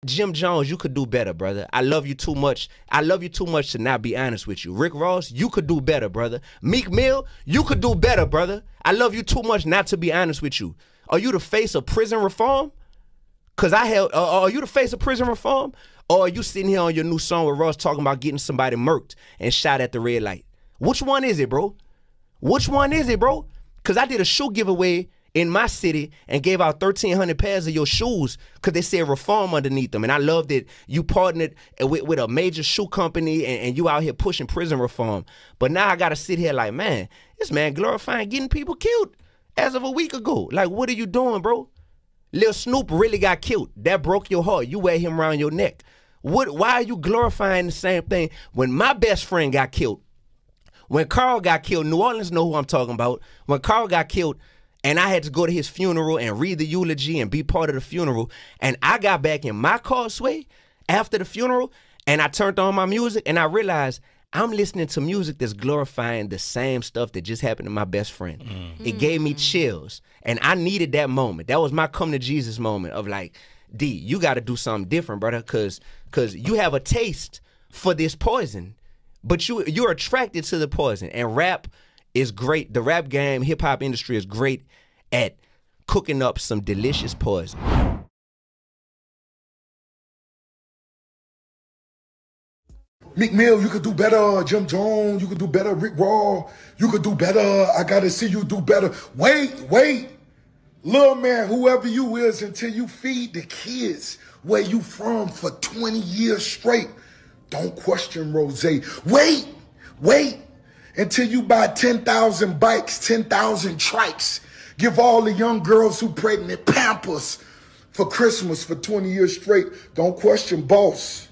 Jim Jones, you could do better, brother. I love you too much. I love you too much to not be honest with you. Rick Ross, you could do better, brother. Meek Mill, you could do better, brother. I love you too much not to be honest with you. Are you the face of prison reform? Cause are you the face of prison reform? Or are you sitting here on your new song with Ross talking about getting somebody murked and shot at the red light? Which one is it, bro? Which one is it, bro? Cause I did a shoe giveaway in my city and gave out 1,300 pairs of your shoes because they said reform underneath them. And I love that you partnered with a major shoe company and you out here pushing prison reform. But now I got to sit here like, man, this man glorifying getting people killed as of a week ago. Like, what are you doing, bro? Lil Snoop really got killed. That broke your heart. You wear him around your neck. Why are you glorifying the same thing when my best friend got killed? When Carl got killed, New Orleans know who I'm talking about. When Carl got killed, and I had to go to his funeral and read the eulogy and be part of the funeral. And I got back in my car, Sway, after the funeral, and I turned on my music, and I realized I'm listening to music that's glorifying the same stuff that just happened to my best friend. It gave me chills, and I needed that moment. That was my come to Jesus moment of like, D, you got to do something different, brother, because you have a taste for this poison, but you're attracted to the poison, and rap is great. The rap game, hip-hop industry is great at cooking up some delicious poison. Meek Mill, you could do better. Jim Jones, you could do better. Rick Ross, you could do better. I gotta see you do better. Wait. Little man, whoever you is, until you feed the kids where you from for 20 years straight, don't question Rose. Wait. Until you buy 10,000 bikes, 10,000 trikes. Give all the young girls who pregnant Pampers for Christmas for 20 years straight. Don't question boss.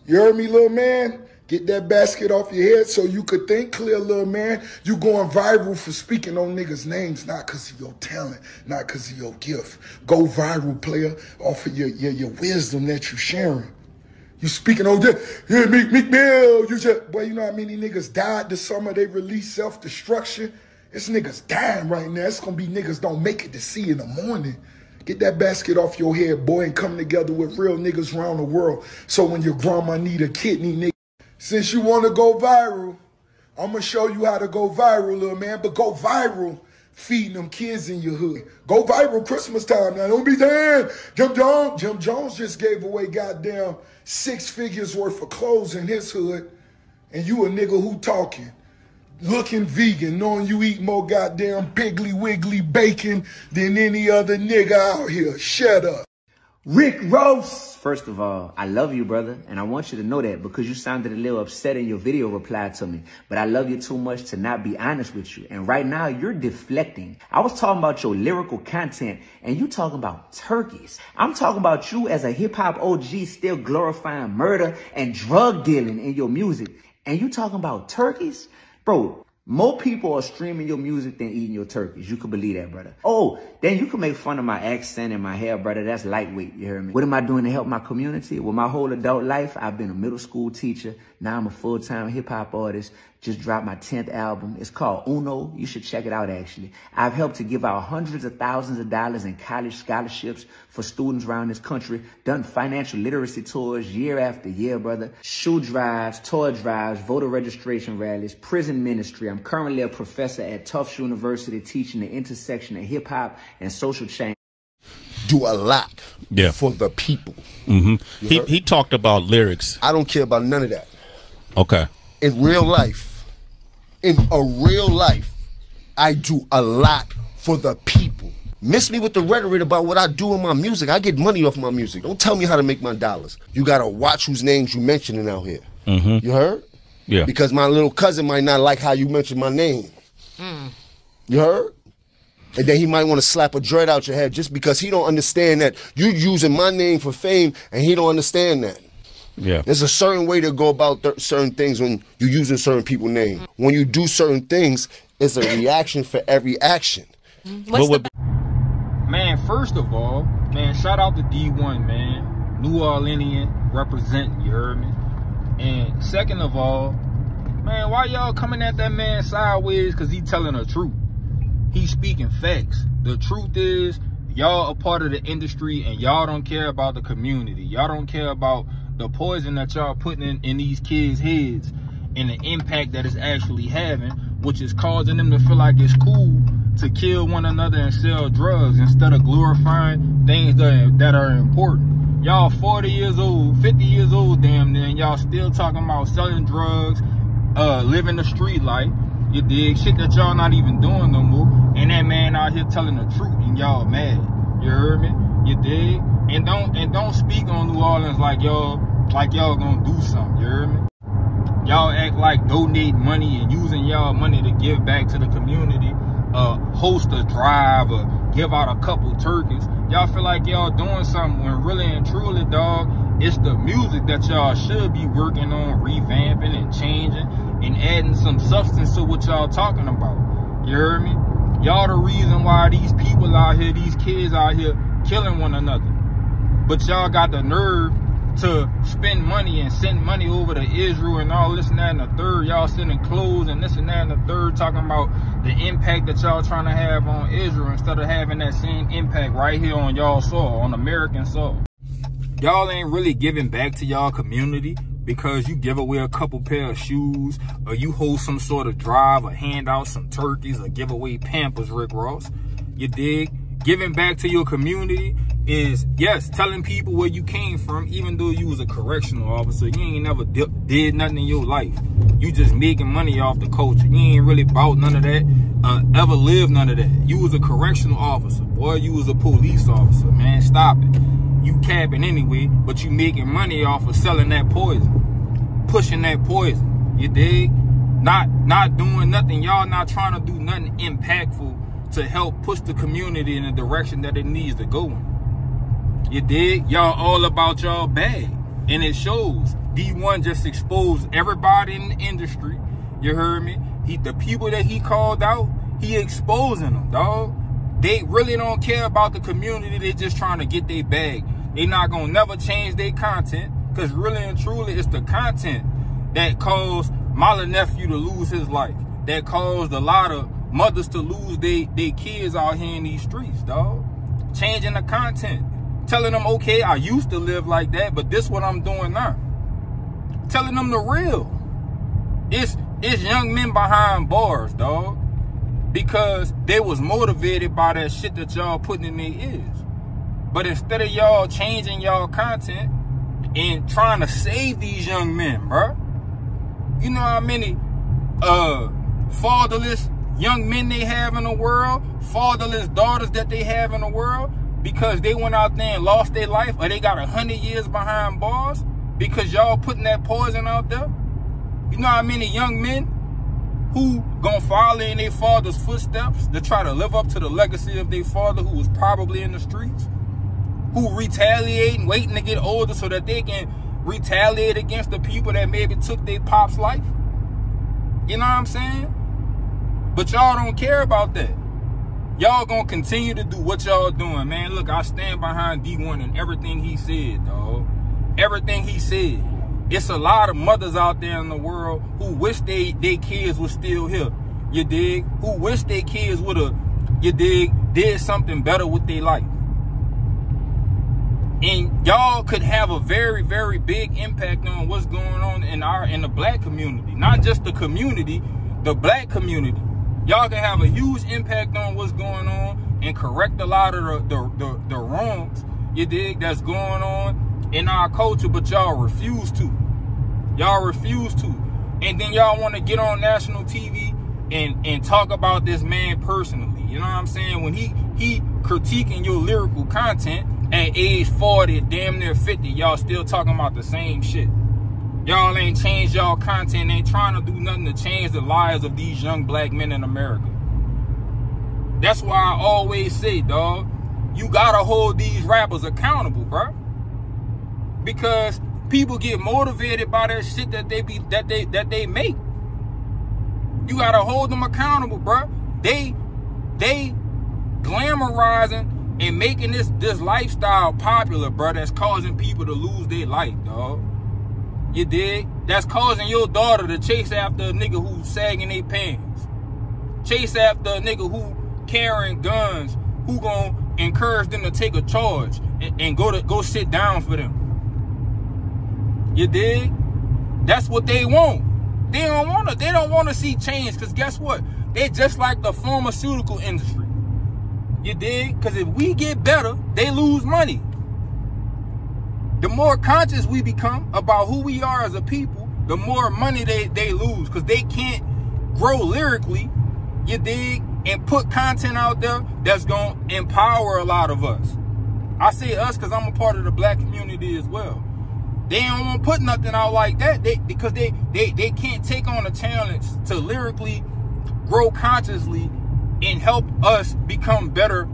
You heard me, little man? Get that basket off your head so you could think clear, little man. You going viral for speaking on niggas' names, not because of your talent, not because of your gift. Go viral, player, off of your wisdom that you sharing. You speaking on this, yeah, Meek Mill, boy, you know how many niggas died this summer? They released self-destruction. It's niggas dying right now. It's gonna be niggas don't make it to see in the morning. Get that basket off your head, boy, and come together with real niggas around the world. So when your grandma need a kidney, nigga, since you wanna go viral, I'm gonna show you how to go viral, little man, but go viral feeding them kids in your hood. Go viral Christmas time. Now, don't be damn. Jim Jones just gave away goddamn 6 figures worth of clothes in his hood, and you a nigga who talking, looking vegan, knowing you eat more goddamn Piggly Wiggly bacon than any other nigga out here. Shut up. Rick Ross. First of all, I love you, brother, and I want you to know that because you sounded a little upset in your video reply to me. But I love you too much to not be honest with you. And right now, you're deflecting. I was talking about your lyrical content, and you talking about turkeys. I'm talking about you as a hip-hop OG still glorifying murder and drug dealing in your music. And you talking about turkeys? Bro, more people are streaming your music than eating your turkeys. You can believe that, brother. Oh, then you can make fun of my accent and my hair, brother. That's lightweight, you heard me? What am I doing to help my community? Well, my whole adult life, I've been a middle school teacher. Now I'm a full-time hip-hop artist. Just dropped my 10th album. It's called Uno. You should check it out, actually. I've helped to give out hundreds of thousands of dollars in college scholarships for students around this country. Done financial literacy tours year after year, brother. Shoe drives, toy drives, voter registration rallies, prison ministry. I'm currently a professor at Tufts University teaching the intersection of hip-hop and social change. Do a lot for the people. He talked about lyrics. I don't care about none of that. Okay. In real life, I do a lot for the people. Miss me with the rhetoric about what I do in my music. I get money off my music. Don't tell me how to make my dollars. You gotta watch whose names you mentioning out here. You heard? Yeah. Because my little cousin might not like how you mention my name. You heard? And then he might want to slap a dread out your head just because he don't understand that you using my name for fame, and he don't understand that. Yeah. There's a certain way to go about certain things when you're using certain people's name. When you do certain things, it's a reaction for every action. Man, first of all, man, shout out to D1, man. New Orleanian representing, you heard me? And second of all, man, why y'all coming at that man sideways? Because he telling the truth. He's speaking facts. The truth is, y'all a part of the industry and y'all don't care about the community. Y'all don't care about the poison that y'all putting in these kids' heads and the impact that it's actually having, which is causing them to feel like it's cool to kill one another and sell drugs instead of glorifying things that are important. Y'all 40 years old, 50 years old damn near, and y'all still talking about selling drugs, living the street life. You dig? Shit that y'all not even doing no more. And that man out here telling the truth and y'all mad. You heard me? You dig? And don't speak on New Orleans like y'all gonna do something. You heard me? Y'all act like donate money and using y'all money to give back to the community, host a drive or give out a couple turkeys. Y'all feel like y'all doing something when really and truly, dog, it's the music that y'all should be working on, revamping and changing and adding some substance to what y'all talking about. You heard me? Y'all the reason why these people out here, these kids out here killing one another. But y'all got the nerve to spend money and send money over to Israel and all this and that and the third. Y'all sending clothes and this and that and the third, talking about the impact that y'all trying to have on Israel instead of having that same impact right here on y'all soil, on American soil. Y'all ain't really giving back to y'all community because you give away a couple pair of shoes or you hold some sort of drive or hand out some turkeys or give away Pampers, Rick Ross. You dig? Giving back to your community is, yes, telling people where you came from, even though you was a correctional officer. You ain't never did nothing in your life. You just making money off the culture. You ain't really bought none of that, ever lived none of that. You was a correctional officer. Boy, you was a police officer, man. Stop it. You capping anyway, but you making money off of selling that poison. Pushing that poison. You dig? Not doing nothing. Y'all not trying to do nothing impactful to help push the community in the direction that it needs to go in. You dig? Y'all all about y'all bag. And it shows. D1 just exposed everybody in the industry. You heard me? The people that he called out, he exposing them, dog. They really don't care about the community. They just trying to get their bag. They not gonna never change their content. Because really and truly, it's the content that caused my nephew to lose his life. That caused a lot of mothers to lose their kids out here in these streets, dog. Changing the content. Telling them, okay, I used to live like that, but this what I'm doing now. Telling them the real. It's young men behind bars, dog. Because they was motivated by that shit that y'all putting in their ears. But instead of y'all changing y'all content and trying to save these young men, bro. You know how many fatherless young men they have in the world, fatherless daughters that they have in the world, because they went out there and lost their life, or they got 100 years behind bars because y'all putting that poison out there? You know how many young men who gonna follow in their father's footsteps to try to live up to the legacy of their father who was probably in the streets, who retaliate and waiting to get older so that they can retaliate against the people that maybe took their pop's life? You know what I'm saying? But y'all don't care about that. Y'all gonna continue to do what y'all doing, man. Look, I stand behind D1 and everything he said, dog. Everything he said. It's a lot of mothers out there in the world who wish they kids were still here. You dig? Who wish their kids would have, you dig, did something better with their life. And y'all could have a very, very big impact on what's going on in the black community. Not just the community, the black community. Y'all can have a huge impact on what's going on and correct a lot of the wrongs, you dig, that's going on in our culture, but y'all refuse to. Y'all refuse to. And then y'all want to get on national TV and talk about this man personally. You know what I'm saying? When he critiquing your lyrical content at age 40, damn near 50, y'all still talking about the same shit. Y'all ain't changed y'all content, ain't trying to do nothing to change the lives of these young black men in America. That's why I always say, dog, you gotta hold these rappers accountable, bro. Because people get motivated by that shit that they make. You gotta hold them accountable, bro. They glamorizing and making this lifestyle popular, bro, that's causing people to lose their life, dog. You dig? That's causing your daughter to chase after a nigga who's sagging their pants. Chase after a nigga who carrying guns, who gonna encourage them to take a charge and go sit down for them. You dig? That's what they want. They don't want to see change, because guess what? They're just like the pharmaceutical industry. You dig? Because if we get better, they lose money. The more conscious we become about who we are as a people, the more money they lose, because they can't grow lyrically, you dig, and put content out there that's going to empower a lot of us. I say us because I'm a part of the black community as well. They don't want to put nothing out like that because they can't take on the challenge to lyrically grow consciously and help us become better,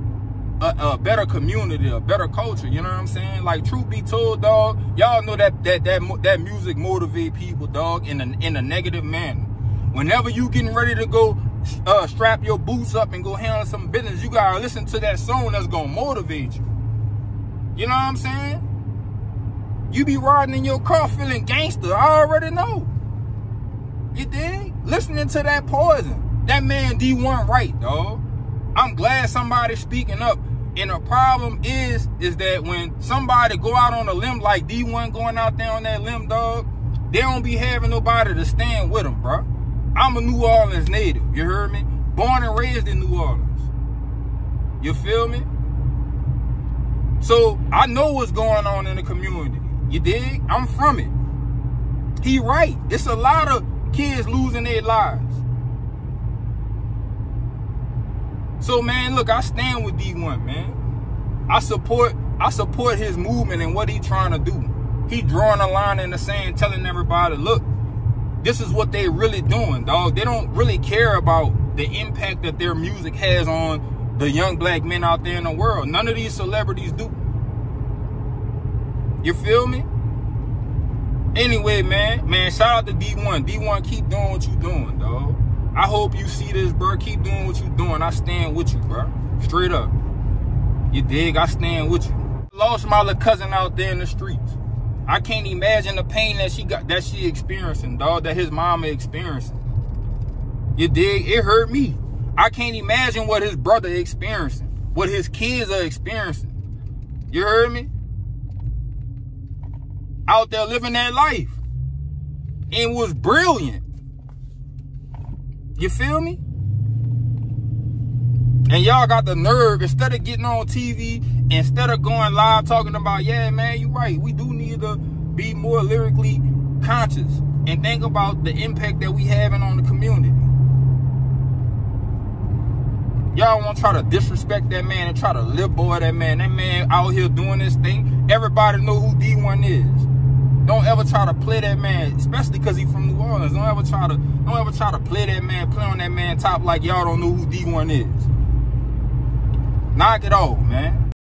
a better community, a better culture. You know what I'm saying? Like, truth be told, dog, y'all know that music motivate people, dog, in a negative manner. Whenever you getting ready to go strap your boots up and go handle some business, you gotta listen to that song that's gonna motivate you. You know what I'm saying? You be riding in your car feeling gangster. I already know. You dig? Listening to that Poison. That man D1 right, dog. I'm glad somebody's speaking up. And the problem is that when somebody go out on a limb like D1 going out there on that limb, dog, they don't be having nobody to stand with them, bro. I'm a New Orleans native. You heard me? Born and raised in New Orleans. You feel me? So I know what's going on in the community. You dig? I'm from it. He right. It's a lot of kids losing their lives. So, man, look, I stand with D1, man. I support his movement and what he trying to do. He drawing a line in the sand, telling everybody, look, this is what they really doing, dog. They don't really care about the impact that their music has on the young black men out there in the world. None of these celebrities do. You feel me? Anyway, man, shout out to D1. D1, keep doing what you doing, dog. I hope you see this, bro. Keep doing what you doing. I stand with you, bro. Straight up. You dig? I stand with you. Lost my little cousin out there in the streets. I can't imagine the pain that she experiencing, dog, that his mama experiencing. You dig? It hurt me. I can't imagine what his brother experiencing, what his kids are experiencing. You heard me? Out there living that life. And was brilliant. You feel me? And y'all got the nerve, instead of getting on TV, instead of going live talking about, yeah, man, you right, we do need to be more lyrically conscious and think about the impact that we having on the community. Y'all want to try to disrespect that man and try to lip boy that man. That man out here doing this thing. Everybody know who D1 is. Don't ever try to play that man, especially because he's from New Orleans. Don't ever try to play that man, play on that man top like y'all don't know who D1 is. Knock it off, man.